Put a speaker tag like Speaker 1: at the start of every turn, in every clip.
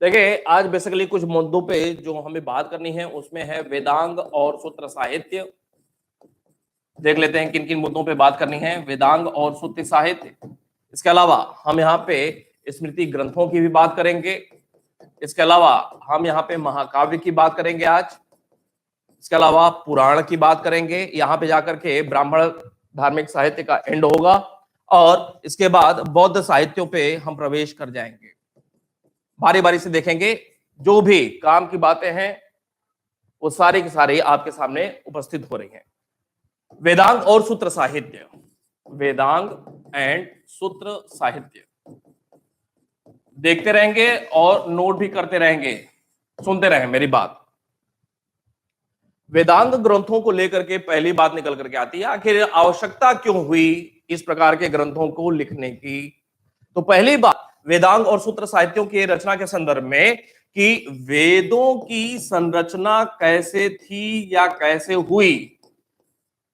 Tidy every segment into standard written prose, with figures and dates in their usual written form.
Speaker 1: देखिए, आज बेसिकली कुछ मुद्दों पे जो हमें बात करनी है उसमें है वेदांग और सूत्र साहित्य। देख लेते हैं किन किन मुद्दों पे बात करनी है। वेदांग और सूत्र साहित्य, इसके अलावा हम यहाँ पे स्मृति ग्रंथों की भी बात करेंगे। इसके अलावा हम यहाँ पे महाकाव्य की बात करेंगे आज। इसके अलावा पुराण की बात करेंगे, यहाँ पे जाकर के ब्राह्मण धार्मिक साहित्य का एंड होगा और इसके बाद बौद्ध साहित्यों पे हम प्रवेश कर जाएंगे। बारी बारी से देखेंगे, जो भी काम की बातें हैं वो सारी की सारी आपके सामने उपस्थित हो रही हैं। वेदांग और सूत्र साहित्य, वेदांग एंड सूत्र साहित्य देखते रहेंगे और नोट भी करते रहेंगे, सुनते रहें मेरी बात। वेदांग ग्रंथों को लेकर के पहली बात निकल करके आती है, आखिर आवश्यकता क्यों हुई इस प्रकार के ग्रंथों को लिखने की। तो पहली बात वेदांग और सूत्र साहित्यों की रचना के संदर्भ में कि वेदों की संरचना कैसे थी या कैसे हुई,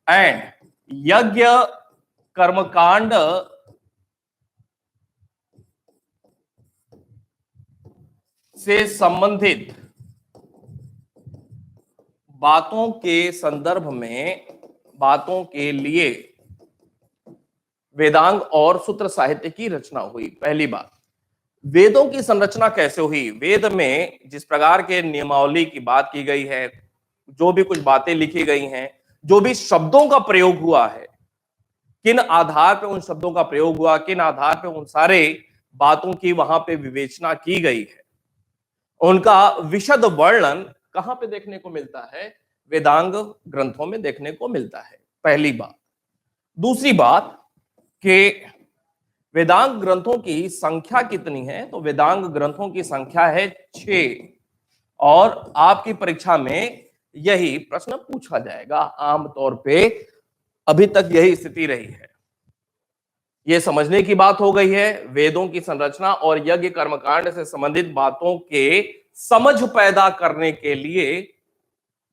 Speaker 1: एंड यज्ञ कर्मकांड से संबंधित बातों के संदर्भ में, बातों के लिए वेदांग और सूत्र साहित्य की रचना हुई। पहली बात, वेदों की संरचना कैसे हुई। वेद में जिस प्रकार के नियमावली की बात की गई है, जो भी कुछ बातें लिखी गई हैं, जो भी शब्दों का प्रयोग हुआ है, किन आधार पे उन शब्दों का प्रयोग हुआ, किन आधार पे उन सारे बातों की वहां पे विवेचना की गई है, उनका विशद वर्णन कहां पे देखने को मिलता है, वेदांग ग्रंथों में देखने को मिलता है। पहली बात। दूसरी बात कि वेदांग ग्रंथों की संख्या कितनी है, तो वेदांग ग्रंथों की संख्या है 6 और आपकी परीक्षा में यही प्रश्न पूछा जाएगा आमतौर पे। अभी तक यही स्थिति रही है। यह समझने की बात हो गई है, वेदों की संरचना और यज्ञ कर्मकांड से संबंधित बातों के समझ पैदा करने के लिए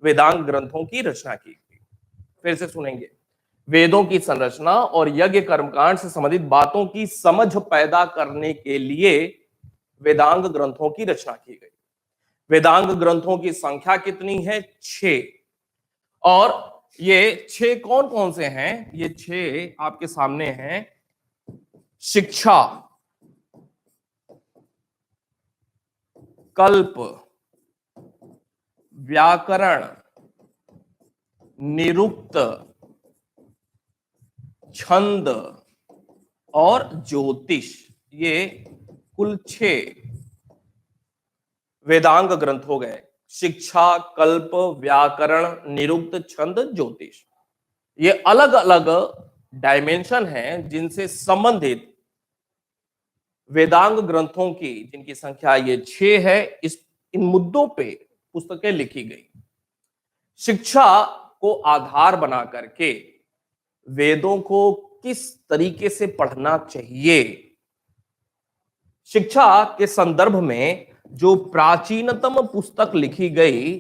Speaker 1: वेदांग ग्रंथों की रचना की गई। फिर से सुनेंगे, वेदों की संरचना और यज्ञ कर्मकांड से संबंधित बातों की समझ पैदा करने के लिए वेदांग ग्रंथों की रचना की गई। वेदांग ग्रंथों की संख्या कितनी है, 6। और ये 6 कौन कौन से हैं, ये 6 आपके सामने हैं। शिक्षा, कल्प, व्याकरण, निरुक्त, छंद और ज्योतिष, ये कुल 6 वेदांग ग्रंथ हो गए। शिक्षा, कल्प, व्याकरण, निरुक्त, छंद, ज्योतिष, ये अलग अलग डायमेंशन हैं जिनसे संबंधित वेदांग ग्रंथों की, जिनकी संख्या ये 6 है, इन मुद्दों पे पुस्तकें लिखी गई। शिक्षा को आधार बना करके वेदों को किस तरीके से पढ़ना चाहिए, शिक्षा के संदर्भ में जो प्राचीनतम पुस्तक लिखी गई,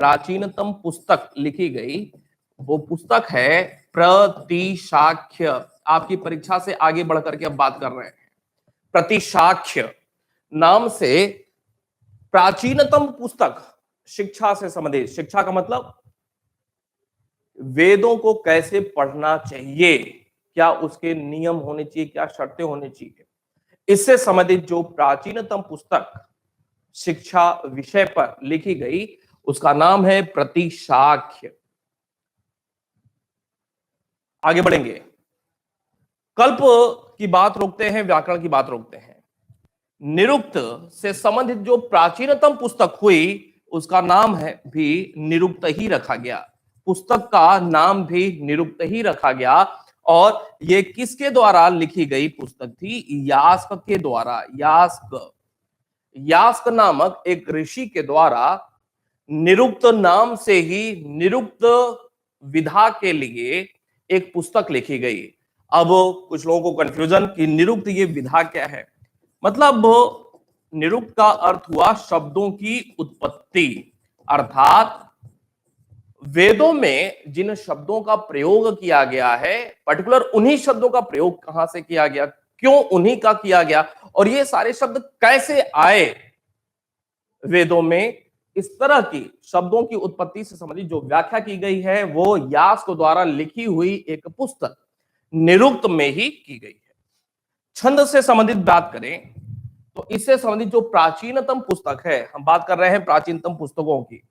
Speaker 1: प्राचीनतम पुस्तक लिखी गई वो पुस्तक है प्रतिशाख्य। आपकी परीक्षा से आगे बढ़ करके अब बात कर रहे हैं। प्रतिशाख्य नाम से प्राचीनतम पुस्तक शिक्षा से संबंधित, शिक्षा का मतलब वेदों को कैसे पढ़ना चाहिए, क्या उसके नियम होने चाहिए, क्या शर्तें होनी चाहिए, इससे संबंधित जो प्राचीनतम पुस्तक शिक्षा विषय पर लिखी गई उसका नाम है प्रतिशाख्य। आगे बढ़ेंगे, कल्प की बात रोकते हैं, व्याकरण की बात रोकते हैं। निरुक्त से संबंधित जो प्राचीनतम पुस्तक हुई उसका नाम है भी निरुक्त ही रखा गया, पुस्तक का नाम भी निरुक्त ही रखा गया। और ये किसके द्वारा लिखी गई पुस्तक थी, यास्क के द्वारा। यास्क नामक एक ऋषि के द्वारा निरुक्त नाम से ही निरुक्त विधा के लिए एक पुस्तक लिखी गई। अब कुछ लोगों को कंफ्यूजन कि निरुक्त ये विधा क्या है, मतलब निरुक्त का अर्थ हुआ शब्दों की उत्पत्ति, अर्थात वेदों में जिन शब्दों का प्रयोग किया गया है, पर्टिकुलर उन्हीं शब्दों का प्रयोग कहां से किया गया, क्यों उन्हीं का किया गया और ये सारे शब्द कैसे आए, वेदों में इस तरह की शब्दों की उत्पत्ति से संबंधित जो व्याख्या की गई है वो यास्क द्वारा लिखी हुई एक पुस्तक निरुक्त में ही की गई है। छंद से संबंधित बात करें तो इससे संबंधित जो प्राचीनतम पुस्तक है, हम बात कर रहे हैं प्राचीनतम पुस्तकों की,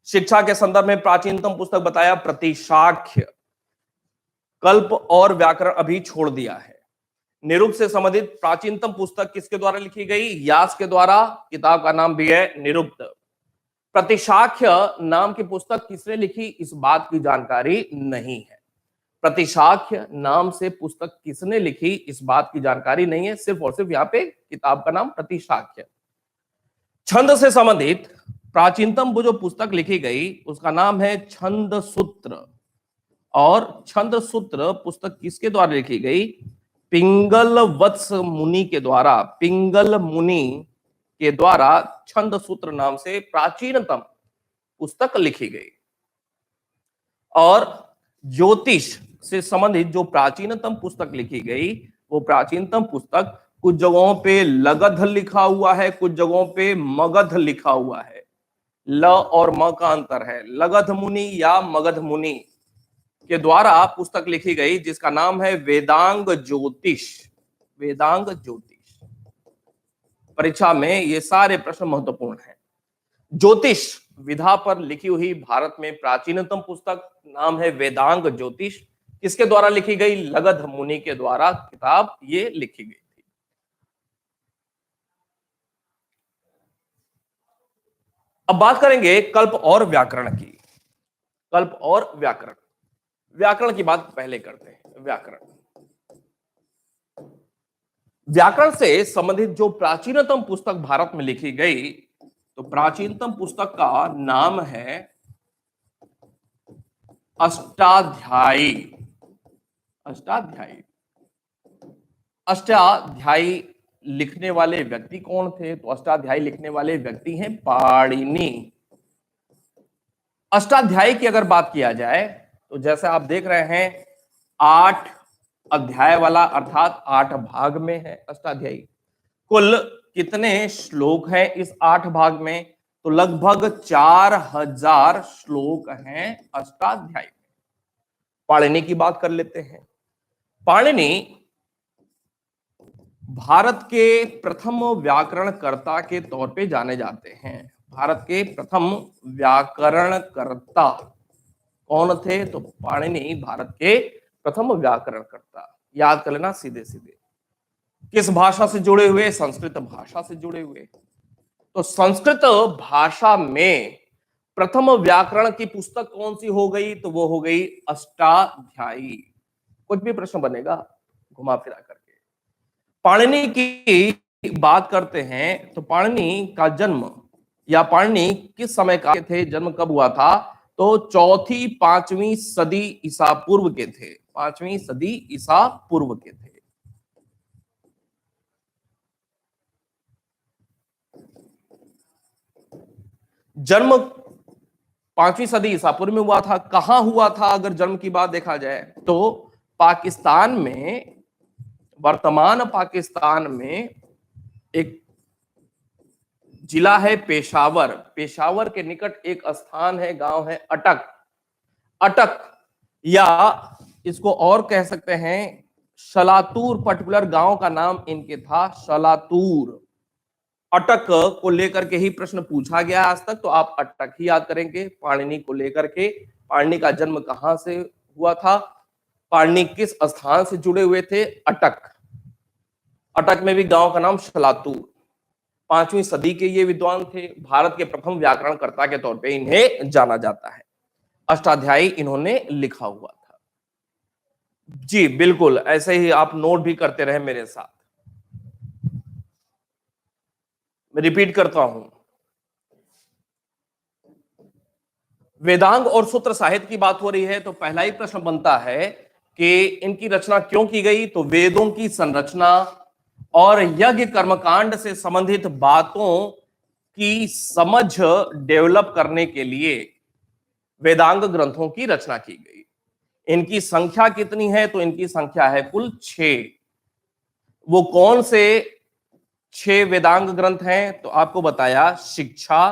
Speaker 1: शिक्षा के संदर्भ में प्राचीनतम पुस्तक बताया प्रतिशाख्य, कल्प और व्याकरण अभी छोड़ दिया है। निरुक्त से संबंधित प्राचीनतम पुस्तक किसके द्वारा लिखी गई? यास्क के द्वारा। किताब का नाम भी है निरुक्त। प्रतिशाख्य नाम की पुस्तक किसने लिखी, इस बात की जानकारी नहीं है। प्रतिशाख्य नाम से पुस्तक किसने लिखी, इस बात की जानकारी नहीं है, सिर्फ और सिर्फ यहाँ पे किताब का नाम प्रतिशाख्य। छंद से संबंधित प्राचीनतम वो जो पुस्तक लिखी गई उसका नाम है छंद सूत्र, और छंद सूत्र पुस्तक किसके द्वारा लिखी गई? पिंगल वत्स मुनि के द्वारा। पिंगल मुनि के द्वारा छंद सूत्र नाम से प्राचीनतम पुस्तक लिखी गई। और ज्योतिष से संबंधित जो प्राचीनतम पुस्तक लिखी गई वो प्राचीनतम पुस्तक कुछ जगहों पे लगध लिखा हुआ है, कुछ जगहों पे मगध लिखा हुआ है। ल और म का अंतर है। लगध मुनि या मगध मुनि के द्वारा पुस्तक लिखी गई जिसका नाम है वेदांग ज्योतिष। वेदांग ज्योतिष। परीक्षा में ये सारे प्रश्न महत्वपूर्ण हैं। ज्योतिष विधा पर लिखी हुई भारत में प्राचीनतम पुस्तक नाम है वेदांग ज्योतिष। किसके द्वारा लिखी गई? लगध मुनि के द्वारा किताब ये लिखी गई थी। अब बात करेंगे कल्प और व्याकरण की। कल्प और व्याकरण। व्याकरण की बात पहले करते हैं। व्याकरण से संबंधित जो प्राचीनतम पुस्तक भारत में लिखी गई तो प्राचीनतम पुस्तक का नाम है अष्टाध्यायी। अष्टाध्यायी। अष्टाध्यायी लिखने वाले व्यक्ति कौन थे? तो अष्टाध्यायी लिखने वाले व्यक्ति हैं पाणिनि। अष्टाध्यायी की अगर बात किया जाए तो जैसे आप देख रहे हैं 8 अध्याय वाला, अर्थात 8 भाग में है अष्टाध्यायी। कुल कितने श्लोक हैं इस 8 भाग में? तो लगभग 4000 श्लोक हैं अष्टाध्यायी में। पाणिनि की बात कर लेते हैं। पाणिनि भारत के प्रथम व्याकरणकर्ता के तौर पे जाने जाते हैं। भारत के प्रथम व्याकरणकर्ता कौन थे? तो पाणिनि भारत के प्रथम व्याकरणकर्ता। याद कर लेना सीधे सीधे। किस भाषा से जुड़े हुए? संस्कृत भाषा से जुड़े हुए। तो संस्कृत भाषा में प्रथम व्याकरण की पुस्तक कौन सी हो गई? तो वो हो गई अष्टाध्यायी। कुछ भी प्रश्न बनेगा घुमा फिरा करके। पाणिनि की बात करते हैं तो पाणिनि का जन्म या पाणिनि किस समय का थे, जन्म कब हुआ था? तो 4वीं 5वीं सदी ईसा पूर्व के थे। 5वीं सदी ईसा पूर्व के थे। जन्म 5वीं सदी ईसा पूर्व में हुआ था। कहां हुआ था अगर जन्म की बात देखा जाए तो पाकिस्तान में, वर्तमान पाकिस्तान में एक जिला है पेशावर। पेशावर के निकट एक स्थान है, गांव है अटक। अटक या इसको और कह सकते हैं शलातूर। पर्टिकुलर गांव का नाम इनके था शलातूर। अटक को लेकर के ही प्रश्न पूछा गया आज तक, तो आप अटक ही याद करेंगे पाणिनि को लेकर के। पाणिनि का जन्म कहां से हुआ था? पाणिनि किस स्थान से जुड़े हुए थे? अटक। अटक में भी गांव का नाम शलातूर। 5वीं सदी के ये विद्वान थे। भारत के प्रथम व्याकरणकर्ता के तौर पे इन्हें जाना जाता है। अष्टाध्यायी इन्होंने लिखा हुआ था। जी बिल्कुल, ऐसे ही आप नोट भी करते रहे मेरे साथ। मैं रिपीट करता हूं, वेदांग और सूत्र साहित्य की बात हो रही है तो पहला ही प्रश्न बनता है कि इनकी रचना क्यों की गई? तो वेदों की संरचना और यज्ञ कर्मकांड से संबंधित बातों की समझ डेवलप करने के लिए वेदांग ग्रंथों की रचना की गई। इनकी संख्या कितनी है? तो इनकी संख्या है कुल 6। वो कौन से 6 वेदांग ग्रंथ हैं, तो आपको बताया शिक्षा,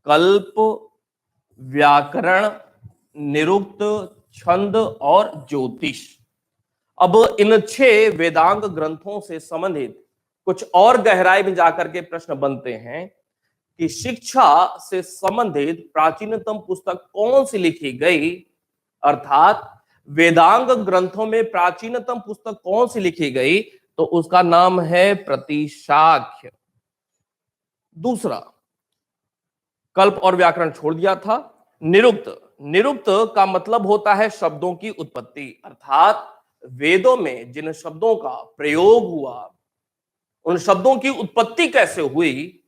Speaker 1: कल्प, व्याकरण, निरुक्त, छंद और ज्योतिष। अब इन 6 वेदांग ग्रंथों से संबंधित कुछ और गहराई में जाकर के प्रश्न बनते हैं कि शिक्षा से संबंधित प्राचीनतम पुस्तक कौन सी लिखी गई, अर्थात वेदांग ग्रंथों में प्राचीनतम पुस्तक कौन सी लिखी गई, तो उसका नाम है प्रतिशाख्य। दूसरा, कल्प और व्याकरण छोड़ दिया था। निरुक्त, निरुक्त का मतलब होता है शब्दों की उत्पत्ति, अर्थात वेदों में जिन शब्दों का प्रयोग हुआ उन शब्दों की उत्पत्ति कैसे हुई,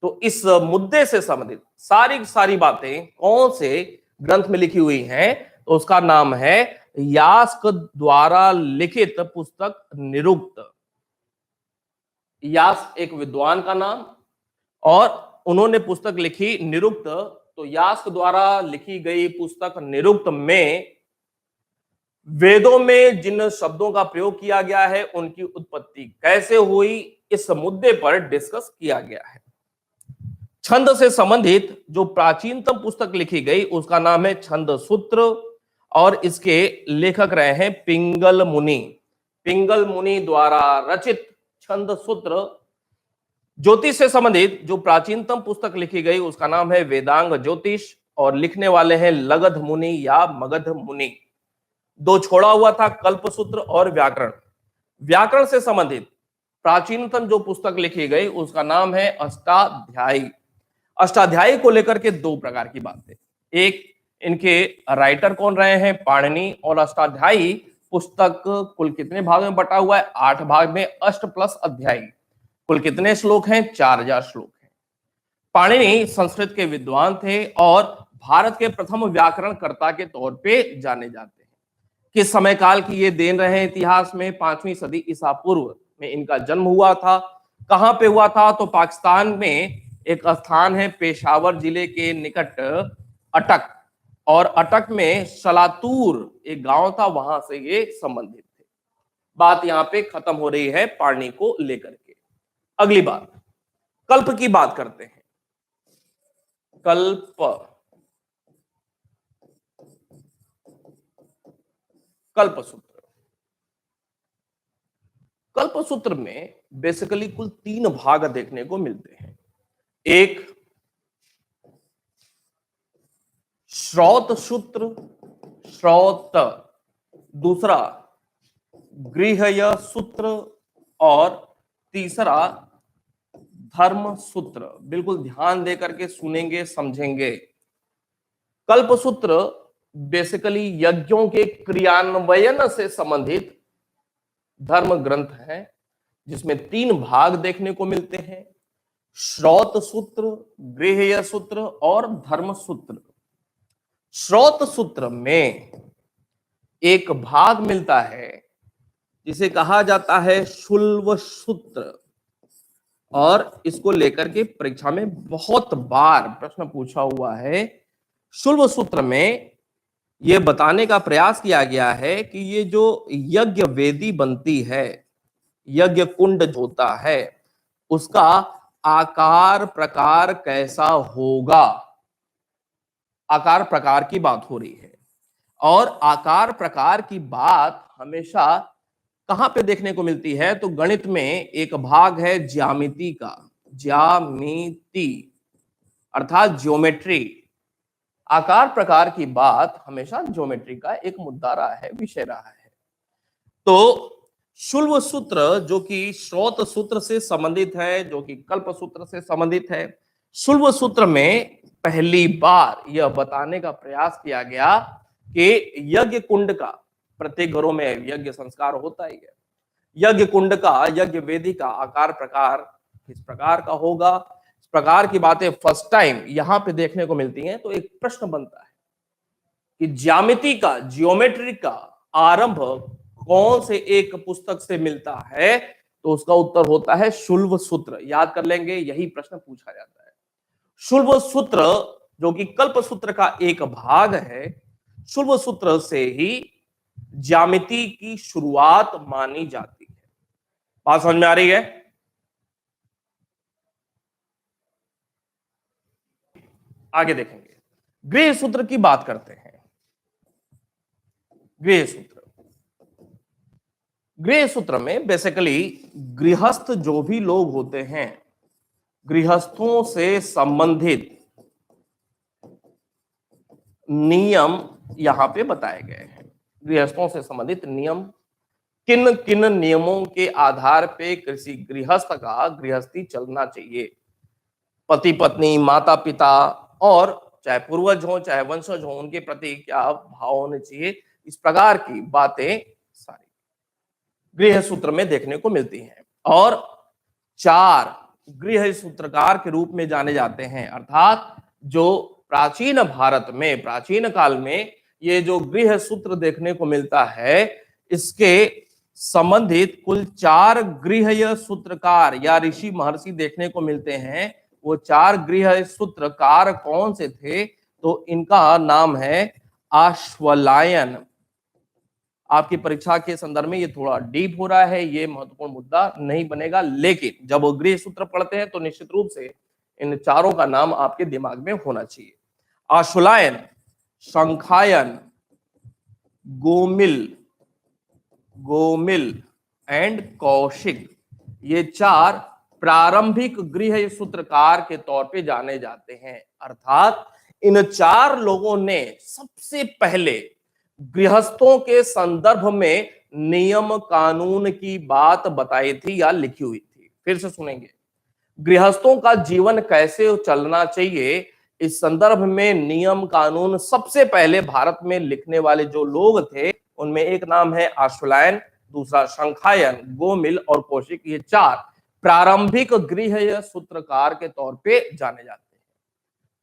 Speaker 1: तो इस मुद्दे से संबंधित सारी बातें कौन से ग्रंथ में लिखी हुई हैं, तो उसका नाम है यास्क द्वारा लिखित पुस्तक निरुक्त। यास्क एक विद्वान का नाम, और उन्होंने पुस्तक लिखी निरुक्त। तो यास्क द्वारा लिखी गई पुस्तक निरुक्त में वेदों में जिन शब्दों का प्रयोग किया गया है उनकी उत्पत्ति कैसे हुई, इस मुद्दे पर डिस्कस किया गया है। छंद से संबंधित जो प्राचीनतम पुस्तक लिखी गई उसका नाम है छंद सूत्र, और इसके लेखक रहे हैं पिंगल मुनि। पिंगल मुनि द्वारा रचित छंद सूत्र। ज्योतिष से संबंधित जो प्राचीनतम पुस्तक लिखी गई उसका नाम है वेदांग ज्योतिष, और लिखने वाले हैं लगध मुनि या मगध मुनि। दो छोड़ा हुआ था, कल्पसूत्र और व्याकरण। व्याकरण से संबंधित प्राचीनतम जो पुस्तक लिखी गई उसका नाम है अष्टाध्यायी। अष्टाध्यायी को लेकर के 2 प्रकार की बातें, एक इनके राइटर कौन रहे हैं, पाणिनि, और अष्टाध्यायी पुस्तक कुल कितने भाग में बटा हुआ है, 8 भाग में, अष्ट प्लस अध्यायी, कुल कितने श्लोक हैं, 4000 श्लोक हैं। पाणिनि संस्कृत के विद्वान थे और भारत के प्रथम व्याकरणकर्ता के तौर पे जाने जाते हैं। किस समय काल की ये देन रहे इतिहास में, 5वीं सदी ईसा पूर्व में इनका जन्म हुआ था। कहां पे हुआ था, तो पाकिस्तान में एक स्थान है पेशावर जिले के निकट अटक, और अटक में शलातूर एक गांव था, वहां से ये संबंधित थे। बात यहां पे खत्म हो रही है पाणिनि को लेकर के। अगली बात, कल्प की बात करते हैं। कल्प, कल्पसूत्र। कल्पसूत्र में बेसिकली कुल 3 भाग देखने को मिलते हैं। एक श्रौत सूत्र, श्रौत, दूसरा गृह्य सूत्र, और तीसरा धर्म सूत्र। बिल्कुल ध्यान देकर के सुनेंगे, समझेंगे। कल्पसूत्र बेसिकली यज्ञों के क्रियान्वयन से संबंधित धर्म ग्रंथ है, जिसमें 3 भाग देखने को मिलते हैं, श्रौत सूत्र, गृह्य सूत्र और धर्म सूत्र। श्रौत सूत्र में एक भाग मिलता है जिसे कहा जाता है शुल्व सूत्र, और इसको लेकर के परीक्षा में बहुत बार प्रश्न पूछा हुआ है। शुल्व सूत्र में यह बताने का प्रयास किया गया है कि ये जो यज्ञ वेदी बनती है, यज्ञ कुंड होता है, उसका आकार प्रकार कैसा होगा। आकार प्रकार की बात हो रही है, और आकार प्रकार की बात हमेशा कहां पे देखने को मिलती है, तो गणित में एक भाग है ज्यामिति का, ज्यामिति अर्थात ज्योमेट्री। आकार प्रकार की बात हमेशा ज्योमेट्री का एक मुद्दा रहा है, विषय रहा है। तो शुल्व सूत्र जो कि श्रौत सूत्र से संबंधित है, जो कि कल्प सूत्र से संबंधित है, शुल्व सूत्र में पहली बार यह बताने का प्रयास किया गया कि यज्ञ कुंड का, प्रत्येक घरों में यज्ञ संस्कार होता ही है, यज्ञ कुंड का, यज्ञ वेदी का आकार प्रकार किस प्रकार का होगा, इस प्रकार की बातें फर्स्ट टाइम यहां पे देखने को मिलती हैं। तो एक प्रश्न बनता है कि ज्यामिति का, जियोमेट्री का आरंभ कौन से एक पुस्तक से मिलता है, तो उसका उत्तर होता है शुल्व सूत्र। याद कर लेंगे, यही प्रश्न पूछा जाता है। शुल्व सूत्र जो कि कल्प सूत्र का एक भाग है, शुल्व सूत्र से ही ज्यामिति की शुरुआत मानी जाती है। बात समझ में आ रही है? आगे देखेंगे, गृह सूत्र की बात करते हैं। गृह सूत्र, गृह सूत्र में बेसिकली गृहस्थ जो भी लोग होते हैं, गृहस्थों से संबंधित नियम यहां पे बताए गए हैं। गृहस्थों से संबंधित नियम, किन किन नियमों के आधार पे किसी गृहस्थ का गृहस्थी चलना चाहिए, पति पत्नी, माता पिता और चाहे पूर्वज हो चाहे वंशज हो, उनके प्रति क्या भाव होने चाहिए, इस प्रकार की बातें सारी गृह सूत्र में देखने को मिलती हैं। और 4 गृह सूत्रकार के रूप में जाने जाते हैं, अर्थात जो प्राचीन भारत में, प्राचीन काल में ये जो गृह सूत्र देखने को मिलता है, इसके संबंधित कुल 4 गृह सूत्रकार या ऋषि महर्षि देखने को मिलते हैं। वो 4 गृह सूत्रकार कौन से थे? तो इनका नाम है आश्वलायन। आपकी परीक्षा के संदर्भ में ये थोड़ा डीप हो रहा है, ये महत्वपूर्ण मुद्दा नहीं बनेगा, लेकिन जब वो गृह सूत्र पढ़ते हैं तो निश्चित रूप से इन चारों का नाम आपके दिमाग में होना चाहिए। आश्वलायन, शंखायन, गोमिल एंड कौशिक, ये 4 प्रारंभिक गृह सूत्रकार के तौर पे जाने जाते हैं। अर्थात इन 4 लोगों ने सबसे पहले गृहस्थों के संदर्भ में नियम कानून की बात बताई थी या लिखी हुई थी। फिर से सुनेंगे, गृहस्थों का जीवन कैसे चलना चाहिए, इस संदर्भ में नियम कानून सबसे पहले भारत में लिखने वाले जो लोग थे, उनमें एक नाम है आश्वलायन, दूसरा शंखायन, गोमिल और कौशिक। ये 4 प्रारंभिक गृह सूत्रकार के तौर पे जाने जाते हैं।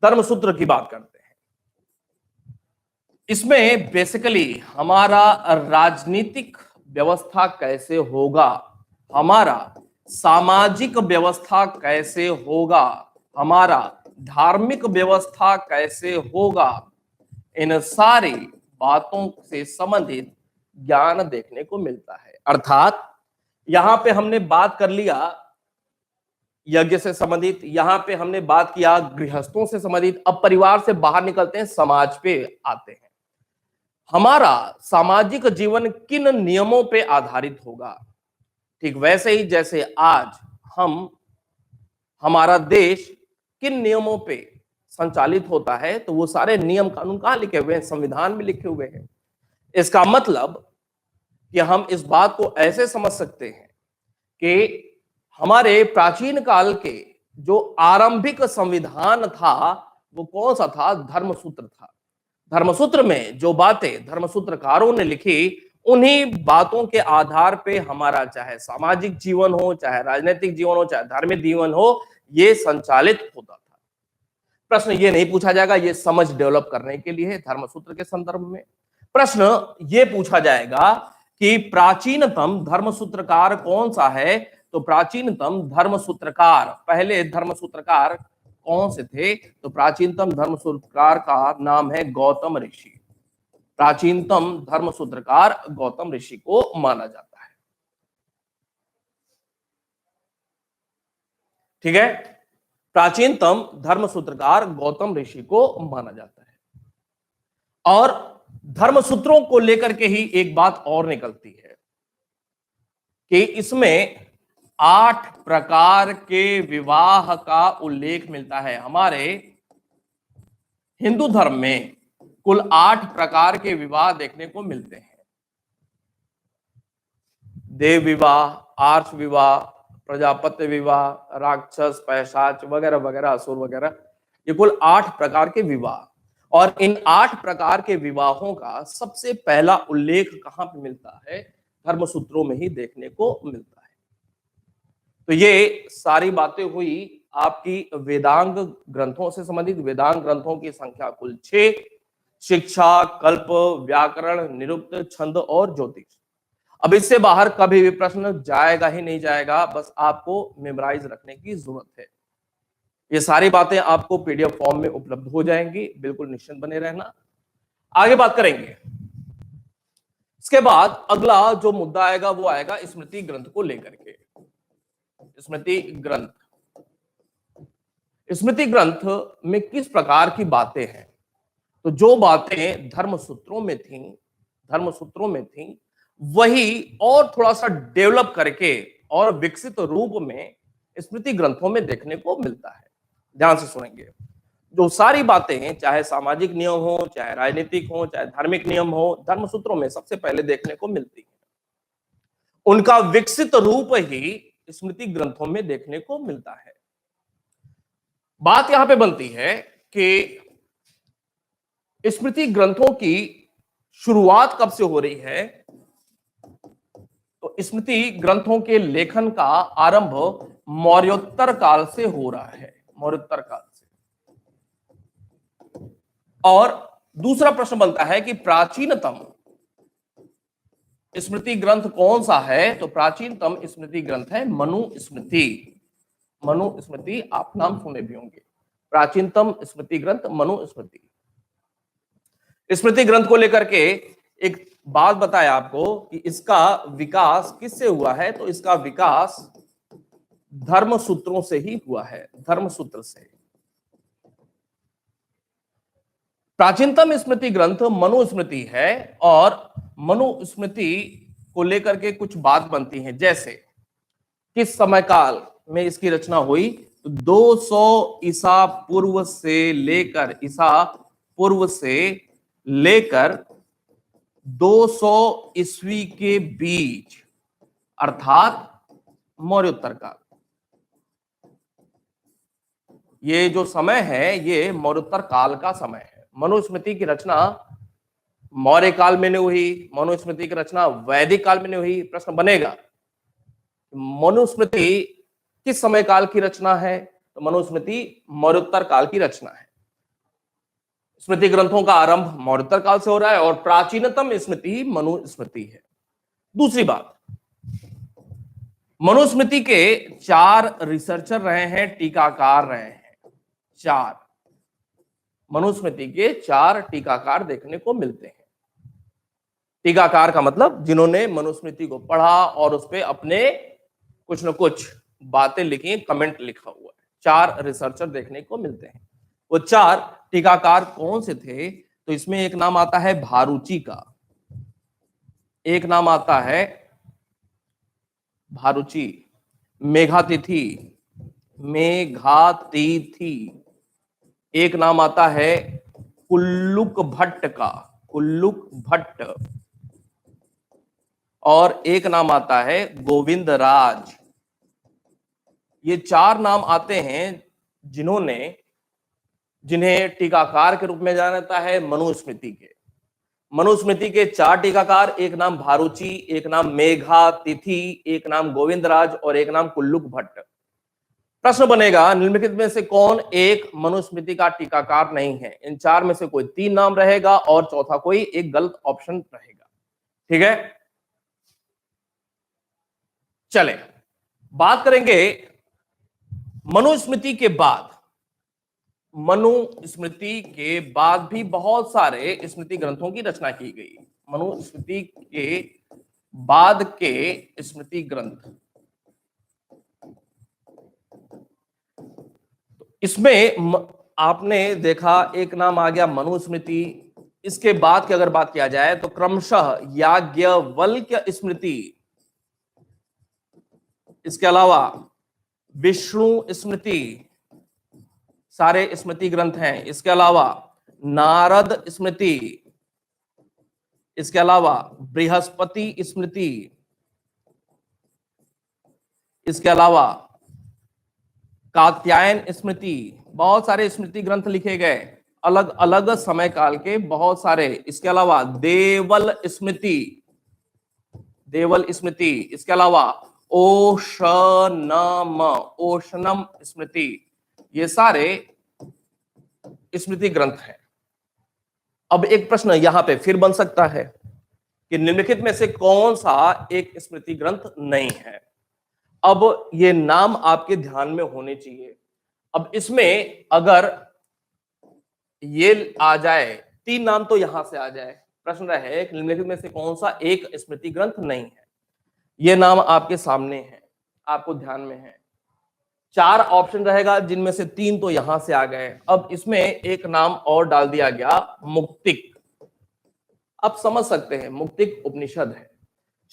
Speaker 1: धर्मसूत्र की बात करते हैं। इसमें बेसिकली हमारा राजनीतिक व्यवस्था कैसे होगा, हमारा सामाजिक व्यवस्था कैसे होगा, हमारा धार्मिक व्यवस्था कैसे होगा, इन सारी बातों से संबंधित ज्ञान देखने को मिलता है। अर्थात यहां पे हमने बात कर लिया यज्ञ से संबंधित, यहां पे हमने बात किया गृहस्थों से संबंधित। अब परिवार से बाहर निकलते हैं, समाज पे आते हैं। हमारा सामाजिक जीवन किन नियमों पे आधारित होगा? ठीक वैसे ही जैसे आज हमारा देश किन नियमों पे संचालित होता है, तो वो सारे नियम कानून कहां लिखे हुए हैं? संविधान में लिखे हुए हैं। इसका मतलब कि हम इस बात को ऐसे समझ सकते हैं कि हमारे प्राचीन काल के जो आरंभिक संविधान था, वो कौन सा था? धर्मसूत्र था। धर्मसूत्र में जो बातें धर्मसूत्रकारों ने लिखी, उन्हीं बातों के आधार पे हमारा चाहे सामाजिक जीवन हो, चाहे राजनीतिक जीवन हो, चाहे धार्मिक जीवन हो, ये संचालित होता था। प्रश्न ये नहीं पूछा जाएगा, ये समझ डेवलप करने के लिए धर्मसूत्र के संदर्भ में प्रश्न ये पूछा जाएगा कि प्राचीनतम धर्मसूत्रकार कौन सा है? तो प्राचीनतम धर्मसूत्रकार, पहले धर्मसूत्रकार कौन से थे? तो प्राचीनतम धर्मसूत्रकार का नाम है गौतम ऋषि। प्राचीनतम धर्मसूत्रकार गौतम ऋषि को माना जाता है। ठीक है, प्राचीनतम धर्मसूत्रकार गौतम ऋषि को माना जाता है। और धर्मसूत्रों को लेकर के ही एक बात और निकलती है कि इसमें 8 प्रकार के विवाह का उल्लेख मिलता है। हमारे हिंदू धर्म में कुल 8 प्रकार के विवाह देखने को मिलते हैं। देव विवाह, आर्ष विवाह, प्रजापत्य विवाह, राक्षस, पैशाच वगैरह वगैरह, असुर वगैरह, ये कुल 8 प्रकार के विवाह। और इन 8 प्रकार के विवाहों का सबसे पहला उल्लेख कहां पे मिलता है? धर्मसूत्रों में ही देखने को मिलता है। तो ये सारी बातें हुई आपकी वेदांग ग्रंथों से संबंधित। वेदांग ग्रंथों की संख्या कुल 6, शिक्षा, कल्प, व्याकरण, निरुक्त, छंद और ज्योतिष। अब इससे बाहर कभी भी प्रश्न जाएगा ही नहीं जाएगा, बस आपको मेमोराइज रखने की जरूरत है। ये सारी बातें आपको पीडीएफ फॉर्म में उपलब्ध हो जाएंगी, बिल्कुल निश्चिंत बने रहना। आगे बात करेंगे। इसके बाद अगला जो मुद्दा आएगा वो आएगा स्मृति ग्रंथ को लेकर के। स्मृति ग्रंथ, स्मृति ग्रंथ में किस प्रकार की बातें हैं? तो जो बातें धर्म सूत्रों में थी वही और थोड़ा सा डेवलप करके और विकसित रूप में स्मृति ग्रंथों में देखने को मिलता है। ध्यान से सुनेंगे। जो सारी बातें चाहे सामाजिक नियम हो, चाहे राजनीतिक हो, चाहे धार्मिक नियम हो, धर्म सूत्रों में सबसे पहले देखने को मिलती है। उनका विकसित रूप ही स्मृति ग्रंथों में देखने को मिलता है। बात यहां पे बनती है कि स्मृति ग्रंथों की शुरुआत कब से हो रही है? तो स्मृति ग्रंथों के लेखन का आरंभ मौर्योत्तर काल से हो रहा है, मौर्योत्तर काल से। और दूसरा प्रश्न बनता है कि प्राचीनतम स्मृति ग्रंथ कौन सा है? तो प्राचीनतम स्मृति ग्रंथ है मनुस्मृति। मनुस्मृति आप नाम सुने भी होंगे। प्राचीनतम स्मृति ग्रंथ मनुस्मृति। स्मृति ग्रंथ को लेकर के एक बात बताया आपको कि इसका विकास किससे हुआ है? तो इसका विकास धर्म सूत्रों से ही हुआ है, धर्म सूत्र से। प्राचीनतम स्मृति ग्रंथ मनुस्मृति है और मनुस्मृति को लेकर के कुछ बात बनती है, जैसे किस समय काल में इसकी रचना हुई? तो 200 ईसा पूर्व से लेकर 200 ईस्वी के बीच, अर्थात मौर्योत्तर काल। ये जो समय है ये मौर्योत्तर काल का समय है। मनुस्मृति की रचना मौर्य काल में नहीं हुई, मनुस्मृति की रचना वैदिक काल में नहीं हुई। प्रश्न बनेगा मनुस्मृति किस समय काल की रचना है? तो मनुस्मृति मौर्योत्तर काल की रचना है। स्मृति ग्रंथों का आरंभ मौर्योत्तर काल से हो रहा है और प्राचीनतम स्मृति मनुस्मृति है। दूसरी बात, मनुस्मृति के 4 रिसर्चर रहे हैं, टीकाकार रहे हैं। 4 मनुस्मृति के 4 टीकाकार देखने को मिलते हैं। टीकाकार का मतलब जिन्होंने मनुस्मृति को पढ़ा और उस पर अपने कुछ न कुछ बातें लिखी, कमेंट लिखा हुआ है। 4 रिसर्चर देखने को मिलते हैं। वो 4 टीकाकार कौन से थे? तो इसमें एक नाम आता है भारुची का, एक नाम आता है भारुची, मेघातिथि, एक नाम आता है कुल्लुक भट्ट का, कुल्लुक भट्ट, और एक नाम आता है गोविंद राज। ये 4 नाम आते हैं जिन्हें टीकाकार के रूप में जाना जाता है मनुस्मृति के। मनुस्मृति के 4 टीकाकार, एक नाम भारुची, एक नाम मेघातिथि, एक नाम गोविंदराज और एक नाम कुल्लुक भट्ट। प्रश्न बनेगा निम्नलिखित में से कौन एक मनुस्मृति का टीकाकार नहीं है? इन 4 में से कोई 3 नाम रहेगा और चौथा कोई एक गलत ऑप्शन रहेगा। ठीक है, चले बात करेंगे मनुस्मृति के बाद। मनुस्मृति के बाद भी बहुत सारे स्मृति ग्रंथों की रचना की गई। मनुस्मृति के बाद के स्मृति ग्रंथ, इसमें आपने देखा एक नाम आ गया मनुस्मृति। इसके बाद की अगर बात किया जाए तो क्रमशः याज्ञवल्क्य स्मृति, इसके अलावा विष्णु स्मृति, सारे स्मृति ग्रंथ हैं। इसके अलावा नारद स्मृति, इसके अलावा बृहस्पति स्मृति, इसके अलावा कात्यायन स्मृति, बहुत सारे स्मृति ग्रंथ लिखे गए अलग अलग समय काल के, बहुत सारे। इसके अलावा देवल स्मृति, इसके अलावा ओशनम स्मृति, ये सारे स्मृति ग्रंथ हैं। अब एक प्रश्न यहां पे फिर बन सकता है कि निम्नलिखित में से कौन सा एक स्मृति ग्रंथ नहीं है? अब ये नाम आपके ध्यान में होने चाहिए। अब इसमें अगर ये आ जाए, 3 नाम तो यहां से आ जाए, प्रश्न है कि निम्नलिखित में से कौन सा एक स्मृति ग्रंथ नहीं है? ये नाम आपके सामने है, आपको ध्यान में है। 4 ऑप्शन रहेगा, जिनमें से 3 तो यहां से आ गए। अब इसमें एक नाम और डाल दिया गया, मुक्तिक। आप समझ सकते हैं मुक्तिक उपनिषद है।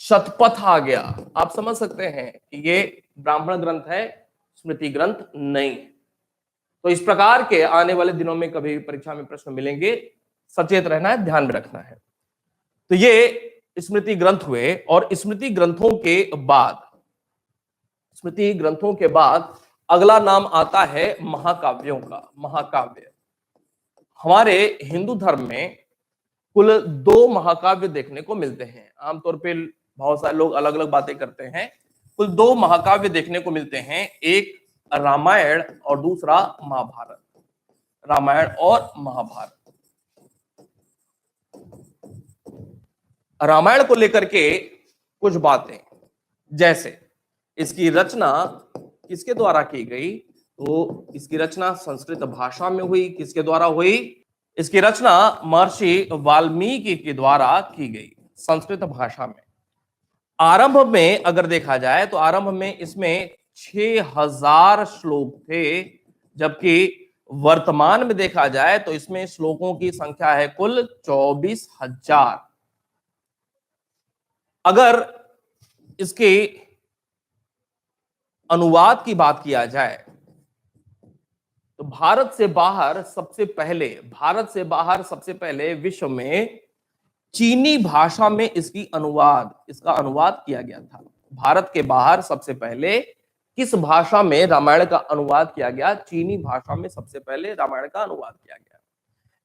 Speaker 1: शतपथ आ गया, आप समझ सकते हैं कि ये ब्राह्मण ग्रंथ है, स्मृति ग्रंथ नहीं है। तो इस प्रकार के आने वाले दिनों में कभी भी परीक्षा में प्रश्न मिलेंगे, सचेत रहना है, ध्यान में रखना है। तो ये स्मृति ग्रंथ हुए, और स्मृति ग्रंथों के बाद, स्मृति ग्रंथों के बाद अगला नाम आता है महाकाव्यों का। महाकाव्य, हमारे हिंदू धर्म में कुल 2 महाकाव्य देखने को मिलते हैं। आमतौर पे बहुत सारे लोग अलग अलग बातें करते हैं। कुल 2 महाकाव्य देखने को मिलते हैं, एक रामायण और दूसरा महाभारत। रामायण और महाभारत। रामायण को लेकर के कुछ बातें, जैसे इसकी रचना किसके द्वारा की गई, तो इसकी रचना संस्कृत भाषा में हुई। किसके द्वारा हुई? इसकी रचना महर्षि वाल्मीकि के द्वारा की गई, संस्कृत भाषा में। आरंभ में अगर देखा जाए तो आरंभ में इसमें 6000 श्लोक थे, जबकि वर्तमान में देखा जाए तो इसमें श्लोकों की संख्या है कुल 24,000। अगर इसके अनुवाद की बात किया जाए तो भारत से बाहर सबसे पहले विश्व में चीनी भाषा में इसका अनुवाद किया गया था। भारत के बाहर सबसे पहले किस भाषा में रामायण का अनुवाद किया गया? चीनी भाषा में सबसे पहले रामायण का अनुवाद किया गया।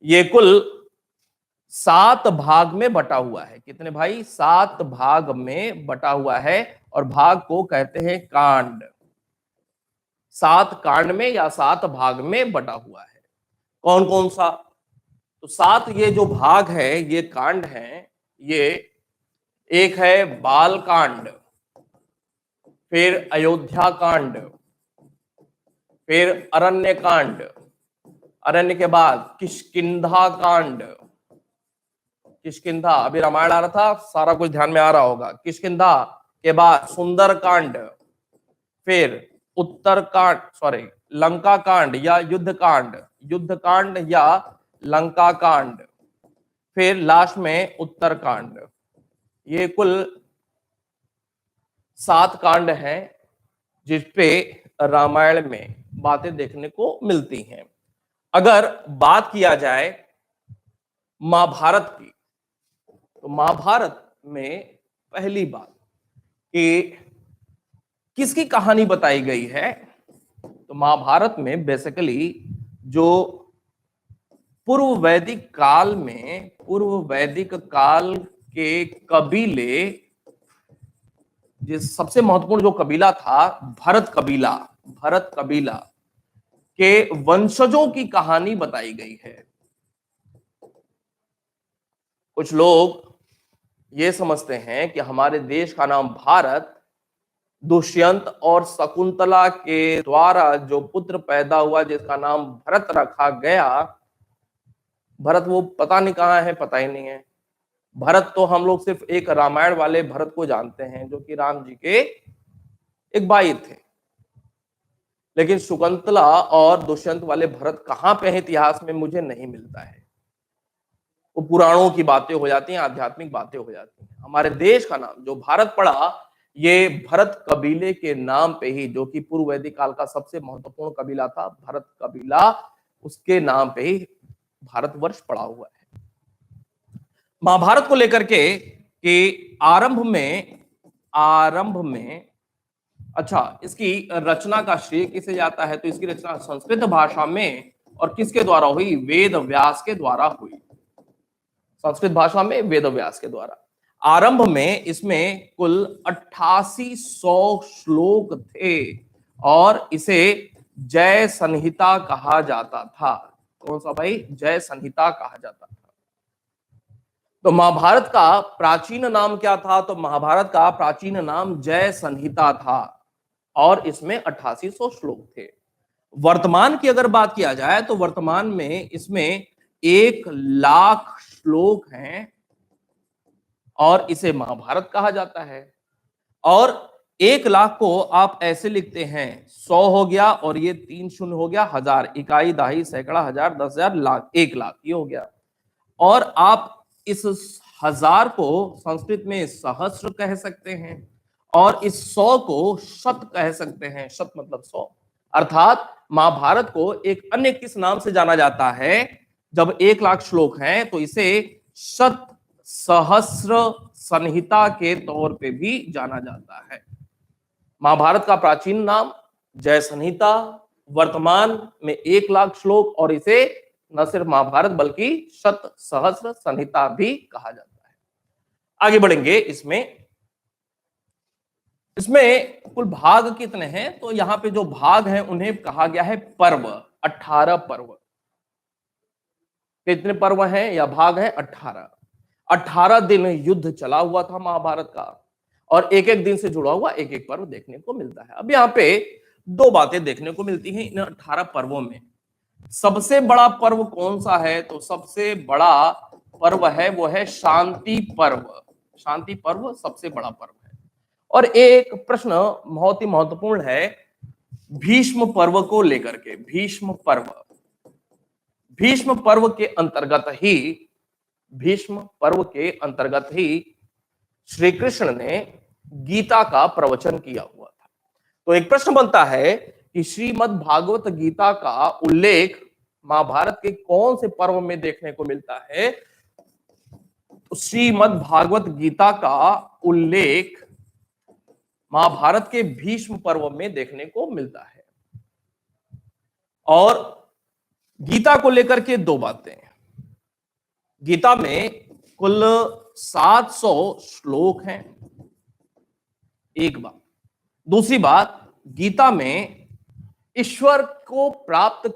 Speaker 1: ये कुल 7 भाग में बटा हुआ है। कितने भाई? 7 भाग में बटा हुआ है, और भाग को कहते हैं कांड। 7 कांड में या 7 भाग में बटा हुआ है। कौन कौन सा? तो 7 ये जो भाग है, ये कांड हैं। ये एक है बाल कांड, फिर अयोध्या कांड, फिर अरण्य कांड, अरण्य के बाद किष्किंधा कांड। किष्किंधा, अभी रामायण आ रहा था, सारा कुछ ध्यान में आ रहा होगा। किष्किंधा के बाद सुंदर कांड, फिर लंका कांड या युद्ध कांड या लंका कांड, फिर लास्ट में उत्तर कांड। ये कुल 7 कांड हैं जिसपे रामायण में बातें देखने को मिलती हैं। अगर बात किया जाए महाभारत की, तो महाभारत में पहली बात कि किसकी कहानी बताई गई है, तो महाभारत में बेसिकली जो पूर्व वैदिक काल के कबीले, जिस सबसे महत्वपूर्ण जो कबीला था भरत कबीला के वंशजों की कहानी बताई गई है। कुछ लोग ये समझते हैं कि हमारे देश का नाम भारत दुष्यंत और शकुंतला के द्वारा जो पुत्र पैदा हुआ, जिसका नाम भरत रखा गया। भरत वो पता नहीं कहाँ है, पता ही नहीं है। भरत तो हम लोग सिर्फ एक रामायण वाले भरत को जानते हैं, जो कि राम जी के एक भाई थे। लेकिन शकुंतला और दुष्यंत वाले भरत कहाँ पे हैं इतिहास में, मुझे नहीं मिलता है। वो पुराणों की बातें हो जाती हैं, आध्यात्मिक बातें हो जाती हैं। हमारे देश का नाम जो भारत पड़ा, ये भरत कबीले के नाम पे ही, जो कि पूर्व वैदिक काल का सबसे महत्वपूर्ण कबीला था, भरत कबीला, उसके नाम पे ही भारतवर्ष पड़ा हुआ है। महाभारत को लेकर के कि आरंभ में अच्छा, इसकी रचना का श्रेय किसे जाता है, तो इसकी रचना संस्कृत भाषा में, और किसके द्वारा हुई? वेद व्यास के द्वारा हुई। संस्कृत भाषा में वेद व्यास के द्वारा। आरंभ में इसमें कुल 8800 श्लोक थे, और इसे जय संहिता कहा जाता था। कौन सा भाई? जय संहिता कहा जाता था। तो महाभारत का प्राचीन नाम क्या था? तो महाभारत का प्राचीन नाम जय संहिता था, और इसमें 8800 श्लोक थे। वर्तमान की अगर बात किया जाए तो वर्तमान में इसमें 1,00,000 श्लोक हैं, और इसे महाभारत कहा जाता है। और 1 लाख को आप ऐसे लिखते हैं, 100 हो गया और ये 3 शून्य हो गया, 1000, इकाई, दहाई, सैकड़ा, हजार, 10,000, लाख, 1 लाख, ये हो गया। और आप इस 1000 को संस्कृत में सहस्र कह सकते हैं और इस 100 को शत कह सकते हैं। शत मतलब 100। अर्थात महाभारत को एक अन्य किस नाम से जाना जाता है? जब 1 लाख श्लोक हैं तो इसे शत सहस्र संहिता के तौर पे भी जाना जाता है। महाभारत का प्राचीन नाम जय संहिता, वर्तमान में 1 लाख श्लोक और इसे न सिर्फ महाभारत बल्कि शत सहस्र संहिता भी कहा जाता है। आगे बढ़ेंगे। इसमें कुल भाग कितने हैं? तो यहां पे जो भाग हैं उन्हें कहा गया है पर्व। 18 पर्व। कितने पर्व हैं या भाग हैं? 18। 18 दिन युद्ध चला हुआ था महाभारत का और एक एक दिन से जुड़ा हुआ एक एक पर्व देखने को मिलता है। अब यहाँ पे दो बातें देखने को मिलती हैं इन 18 पर्वों में। सबसे बड़ा पर्व कौन सा है? तो सबसे बड़ा पर्व है वो है शांति पर्व। शांति पर्व सबसे बड़ा पर्व है। और एक प्रश्न बहुत ही महत्वपूर्ण है भीष्म पर्व को लेकर के। भीष्म पर्व के अंतर्गत ही श्री कृष्ण ने गीता का प्रवचन किया हुआ था। तो एक प्रश्न बनता है कि श्रीमद् भागवत गीता का उल्लेख महाभारत के कौन से पर्व में देखने को मिलता है? तो श्रीमद् भागवत गीता का उल्लेख महाभारत के भीष्म पर्व में देखने को मिलता है। और गीता को लेकर के दो बातें। गीता में कुल 700 श्लोक हैं, एक बात। दूसरी बात, गीता में ईश्वर को प्राप्त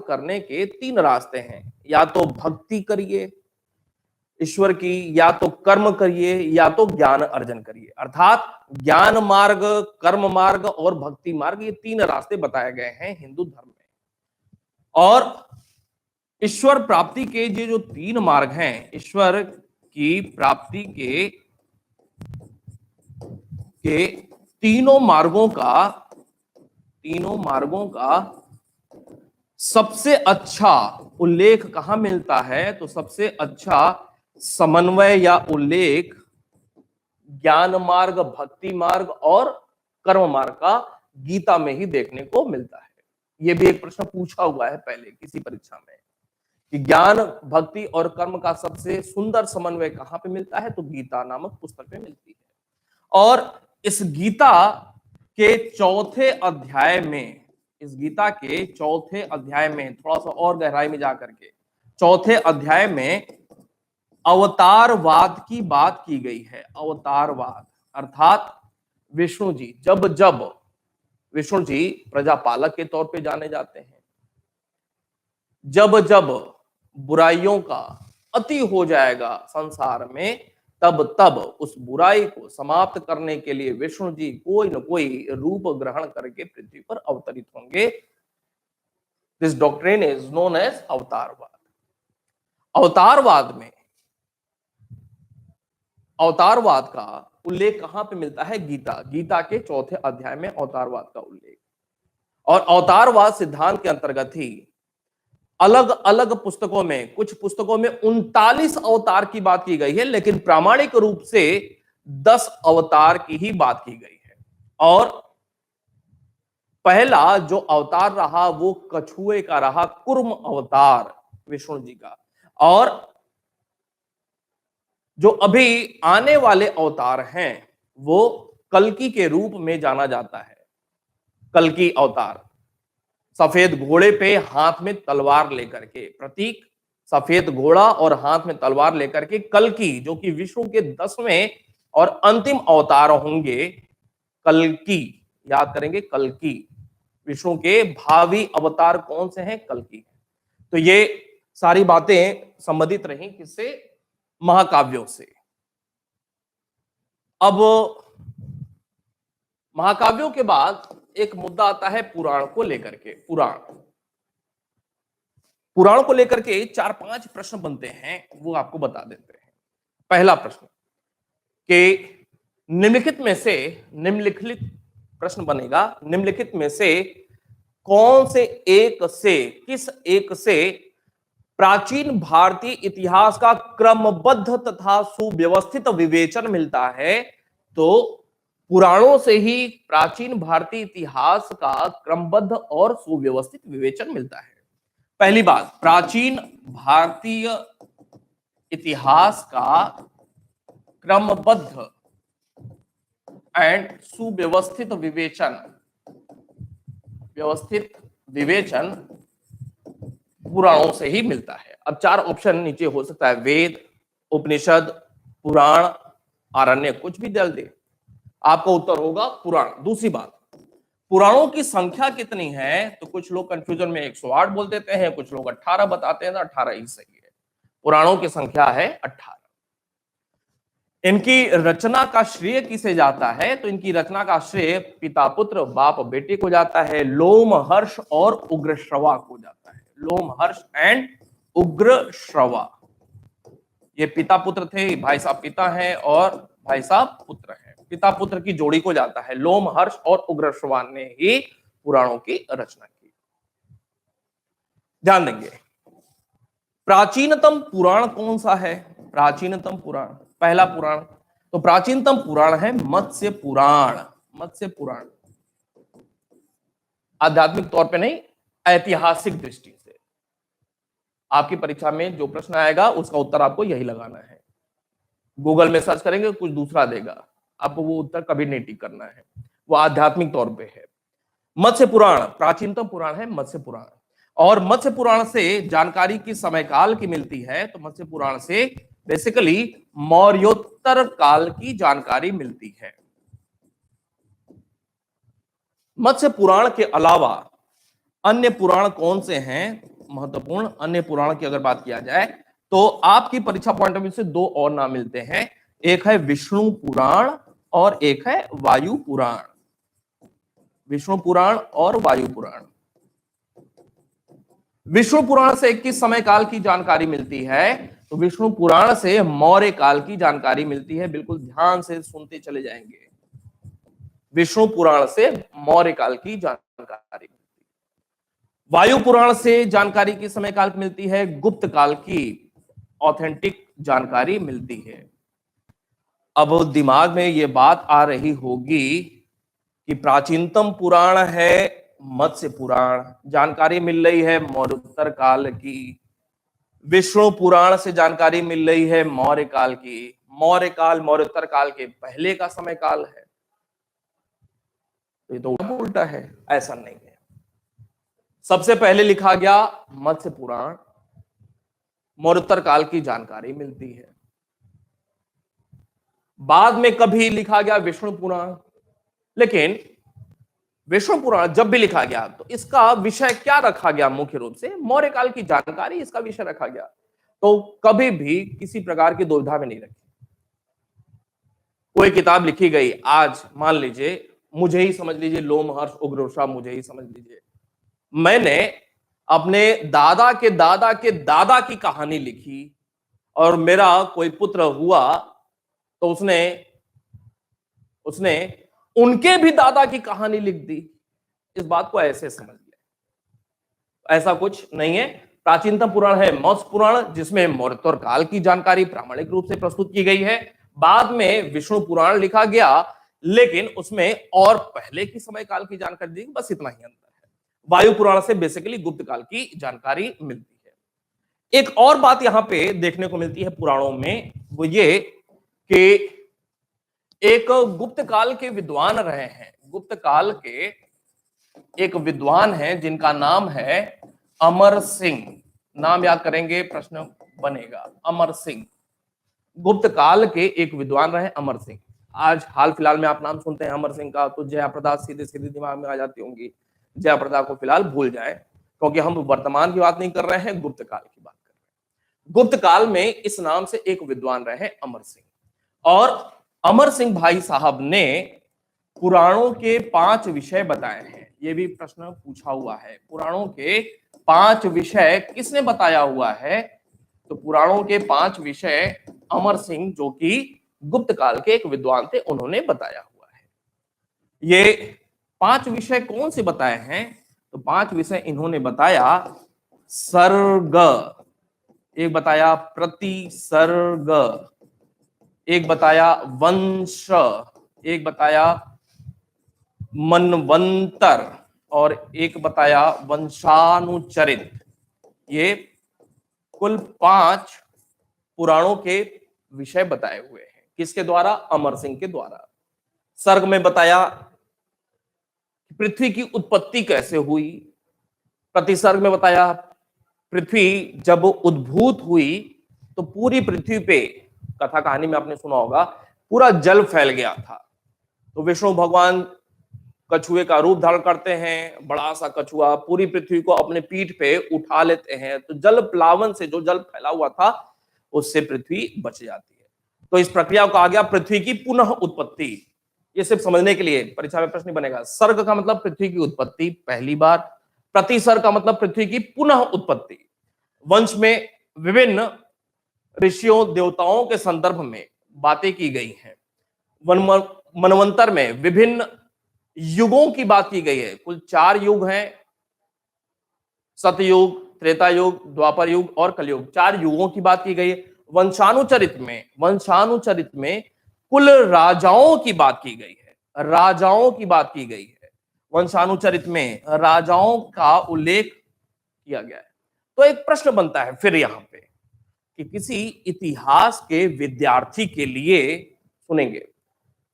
Speaker 1: करने के 3 रास्ते हैं। या तो भक्ति करिए ईश्वर की, या तो कर्म करिए, या तो ज्ञान अर्जन करिए। अर्थात ज्ञान मार्ग, कर्म मार्ग और भक्ति मार्ग, ये 3 रास्ते बताए गए हैं हिंदू धर्म में। और ईश्वर प्राप्ति के ये जो 3 मार्ग हैं, ईश्वर की प्राप्ति के तीनों मार्गों का सबसे अच्छा उल्लेख कहां मिलता है? तो सबसे अच्छा समन्वय या उल्लेख ज्ञान मार्ग, भक्ति मार्ग और कर्म मार्ग का गीता में ही देखने को मिलता है। यह भी एक प्रश्न पूछा हुआ है पहले किसी परीक्षा में कि ज्ञान, भक्ति और कर्म का सबसे सुंदर समन्वय कहां पे मिलता है? तो गीता नामक पुस्तक में मिलती है। और इस गीता के चौथे अध्याय में थोड़ा सा और गहराई में जाकर के चौथे अध्याय में अवतारवाद की बात की गई है। अवतारवाद अर्थात विष्णु जी जब विष्णु जी प्रजापालक के तौर पे जाने जाते हैं, जब बुराइयों का अति हो जाएगा संसार में, तब उस बुराई को समाप्त करने के लिए विष्णु जी कोई न कोई रूप ग्रहण करके पृथ्वी पर अवतरित होंगे। This doctrine is known as अवतारवाद। अवतारवाद का उल्लेख कहां पे मिलता है? गीता के चौथे अध्याय में अवतारवाद का उल्लेख। और अवतारवाद सिद्धांत के अंतर्गत ही अलग अलग पुस्तकों में, कुछ पुस्तकों में 39 अवतार की बात की गई है, लेकिन प्रामाणिक रूप से 10 अवतार की ही बात की गई है। और पहला जो अवतार रहा वो कछुए का रहा, कुर्म अवतार विष्णु जी का। और जो अभी आने वाले अवतार हैं वो कल्कि के रूप में जाना जाता है। कल्कि अवतार सफेद घोड़े पे हाथ में तलवार लेकर के, प्रतीक सफेद घोड़ा और हाथ में तलवार लेकर के कल्कि, जो कि विष्णु के 10वें और अंतिम अवतार होंगे। कल्कि याद करेंगे, कल्कि विष्णु के भावी अवतार कौन से हैं? कल्कि। तो ये सारी बातें संबंधित रही किससे? महाकाव्यों से। अब महाकाव्यों के बाद एक मुद्दा आता है पुराण को लेकर के। पुराण को लेकर के 4-5 प्रश्न बनते हैं, वो आपको बता देते हैं। पहला प्रश्न कि निम्नलिखित प्रश्न बनेगा, निम्नलिखित में से कौन से एक से, किस एक से प्राचीन भारतीय इतिहास का क्रमबद्ध तथा सुव्यवस्थित विवेचन मिलता है? तो पुराणों से ही प्राचीन भारतीय इतिहास का क्रमबद्ध और सुव्यवस्थित विवेचन मिलता है। पहली बात, प्राचीन भारतीय इतिहास का क्रमबद्ध एंड सुव्यवस्थित विवेचन पुराणों से ही मिलता है। अब 4 ऑप्शन नीचे हो सकता है, वेद, उपनिषद, पुराण, आरण्य, कुछ भी डाल दे, आपका उत्तर होगा पुराण। दूसरी बात, पुराणों की संख्या कितनी है? तो कुछ लोग कंफ्यूजन में 108 बोल देते हैं, कुछ लोग 18 बताते हैं, तो 18 ही सही है। पुराणों की संख्या है 18। इनकी रचना का श्रेय किसे जाता है? तो इनकी रचना का श्रेय पिता पुत्र बाप बेटे को जाता है, लोमहर्ष और उग्रश्रवा को जाता है। लोमहर्ष एंड उग्रश्रवा, ये पिता पुत्र थे, भाई साहब पिता हैं और भाई साहब पुत्र हैं, पिता पुत्र की जोड़ी को जाता है। लोमहर्ष और उग्रश्रवा ने ही पुराणों की रचना की। ध्यान देंगे, प्राचीनतम पुराण कौन सा है? प्राचीनतम पुराण, पहला पुराण, तो प्राचीनतम पुराण है मत्स्य पुराण। मत्स्य पुराण आध्यात्मिक तौर पे नहीं, ऐतिहासिक दृष्टि से आपकी परीक्षा में जो प्रश्न आएगा उसका उत्तर आपको यही लगाना है। गूगल में सर्च करेंगे कुछ दूसरा देगा, आपको वो उत्तर कभी नहीं टिक करना है, वो आध्यात्मिक तौर पे है। मत्स्य पुराण प्राचीनतम पुराण है मत्स्य पुराण, और मत्स्य पुराण से जानकारी की समयकाल की मिलती है। तो मत्स्य पुराण से बेसिकली मौर्योत्तर काल की जानकारी मिलती है। मत्स्य पुराण के अलावा अन्य पुराण कौन से हैं महत्वपूर्ण? अन्य पुराण की अगर बात किया जाए तो आपकी परीक्षा पॉइंट ऑफ व्यू से 2 और नाम मिलते हैं, एक है विष्णु पुराण और एक है वायु पुराण। विष्णु पुराण और वायु पुराण। विष्णु पुराण से किस समय काल की जानकारी मिलती है? तो विष्णु पुराण से मौर्य काल की जानकारी मिलती है। बिल्कुल ध्यान से सुनते चले जाएंगे, विष्णु पुराण से मौर्य काल की जानकारी मिलती है। वायु पुराण से जानकारी की समय काल की मिलती है, गुप्त काल की ऑथेंटिक जानकारी मिलती है। अब दिमाग में ये बात आ रही होगी कि प्राचीनतम पुराण है मत्स्य पुराण, जानकारी मिल रही है मौर्योत्तर काल की, विष्णु पुराण से जानकारी मिल रही है मौर्य काल की। मौर्य काल मौर्योत्तर काल के पहले का समय काल है, तो ये तो उल्टा है, ऐसा नहीं है। सबसे पहले लिखा गया मत्स्य पुराण, मौर्योत्तर काल की जानकारी मिलती है। बाद में कभी लिखा गया विष्णु पुराण, लेकिन विष्णु पुराण जब भी लिखा गया तो इसका विषय क्या रखा गया? मुख्य रूप से मौर्य काल की जानकारी इसका विषय रखा गया, तो कभी भी किसी प्रकार की दुविधा में नहीं रखी। कोई किताब लिखी गई आज, मान लीजिए मुझे ही समझ लीजिए, लोमहर्ष उग्रश्रवा मुझे ही समझ लीजिए, मैंने अपने दादा के दादा के दादा की कहानी लिखी और मेरा कोई पुत्र हुआ तो उसने उनके भी दादा की कहानी लिख दी। इस बात को ऐसे समझ ले, ऐसा कुछ नहीं है। प्राचीनतम पुराण है मत्स्य पुराण, जिसमें मौर्योत्तर काल की जानकारी प्रामाणिक रूप से प्रस्तुत की गई है। बाद में विष्णु पुराण लिखा गया, लेकिन उसमें और पहले की समय काल की जानकारी दी, बस इतना ही अंतर है। वायु पुराण से बेसिकली गुप्त काल की जानकारी मिलती है। एक और बात यहां पे देखने को मिलती है पुराणों में, वो ये कि एक गुप्त काल के विद्वान रहे हैं, गुप्त काल के एक विद्वान हैं जिनका नाम है अमर सिंह। नाम याद करेंगे, प्रश्न बनेगा, अमर सिंह। गुप्त काल के एक विद्वान रहे अमर सिंह। आज हाल फिलहाल में आप नाम सुनते हैं अमर सिंह का तो जयाप्रदा सीधे सीधे दिमाग में आ जाती होंगी। जयाप्रदा को फिलहाल भूल जाए, क्योंकि हम वर्तमान की बात नहीं कर रहे हैं, गुप्त काल की बात कर रहे हैं। गुप्त काल में इस नाम से एक विद्वान रहे अमर सिंह, और अमर सिंह भाई साहब ने पुराणों के 5 विषय बताए हैं। ये भी प्रश्न पूछा हुआ है, पुराणों के 5 विषय किसने बताया हुआ है? तो पुराणों के 5 विषय अमर सिंह, जो कि गुप्त काल के एक विद्वान थे, उन्होंने बताया हुआ है। ये 5 विषय कौन से बताए हैं? तो 5 विषय इन्होंने बताया, सर्ग, एक बताया प्रतिसर्ग, एक बताया वंश, एक बताया मनवंतर और एक बताया वंशानुचरित। ये कुल 5 पुराणों के विषय बताए हुए हैं। किसके द्वारा? अमर सिंह के द्वारा। सर्ग में बताया पृथ्वी की उत्पत्ति कैसे हुई। प्रतिसर्ग में बताया पृथ्वी जब उद्भूत हुई तो पूरी पृथ्वी पे, कथा कहानी में आपने सुना होगा, पूरा जल फैल गया था। तो विष्णु भगवान कछुए का रूप धारण करते हैं, बड़ा सा कछुआ पूरी पृथ्वी को अपने पीठ पे उठा लेते हैं, तो जल प्लावन से जो जल फैला हुआ था उससे पृथ्वी बच जाती है। तो इस प्रक्रिया को कहा गया पृथ्वी की पुनः उत्पत्ति। ये सिर्फ समझने के लिए परीक्षा में प्रश्न बनेगा। सर्ग का मतलब पृथ्वी की उत्पत्ति पहली बार, प्रतिसर्ग का मतलब पृथ्वी की पुनः उत्पत्ति। वंश में विभिन्न ऋषियों देवताओं के संदर्भ में बातें की गई हैं। मनवंतर में विभिन्न युगों की बात की गई है। कुल 4 युग हैं, सतयुग, त्रेता युग, द्वापर युग और कलयुग। 4 युगों की बात की गई है। वंशानुचरित में कुल राजाओं की बात की गई है। राजाओं की बात की गई है। वंशानुचरित में राजाओं का उल्लेख किया गया है। तो एक प्रश्न बनता है फिर यहां पे कि किसी इतिहास के विद्यार्थी के लिए, सुनेंगे,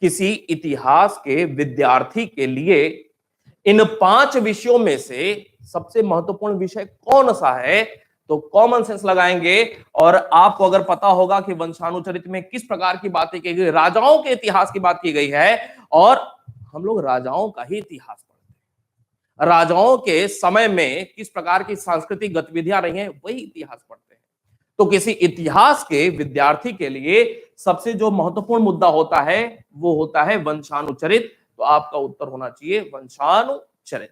Speaker 1: किसी इतिहास के विद्यार्थी के लिए इन 5 विषयों में से सबसे महत्वपूर्ण विषय कौन सा है? तो कॉमन सेंस लगाएंगे और आपको अगर पता होगा कि वंशानुचरित में किस प्रकार की बातें की गई, राजाओं के इतिहास की बात की गई है, और हम लोग राजाओं का ही इतिहास पढ़ते हैं, राजाओं के समय में किस प्रकार की सांस्कृतिक गतिविधियां रही हैं वही इतिहास पढ़ते हैं। तो किसी इतिहास के विद्यार्थी के लिए सबसे जो महत्वपूर्ण मुद्दा होता है वो होता है वंशानुचरित। तो आपका उत्तर होना चाहिए वंशानुचरित।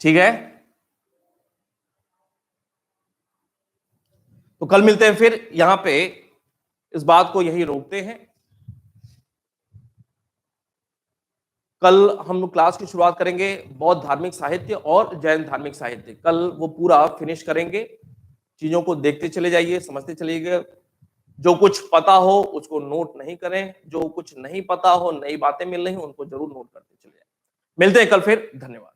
Speaker 1: ठीक है, तो कल मिलते हैं फिर। यहां पे इस बात को यही रोकते हैं। कल हम लोग क्लास की शुरुआत करेंगे बौद्ध धार्मिक साहित्य और जैन धार्मिक साहित्य। कल वो पूरा फिनिश करेंगे। चीजों को देखते चले जाइए, समझते चलिएगा। जो कुछ पता हो उसको नोट नहीं करें, जो कुछ नहीं पता हो, नई बातें मिल रही उनको जरूर नोट करते चले जाए। मिलते हैं कल फिर। धन्यवाद।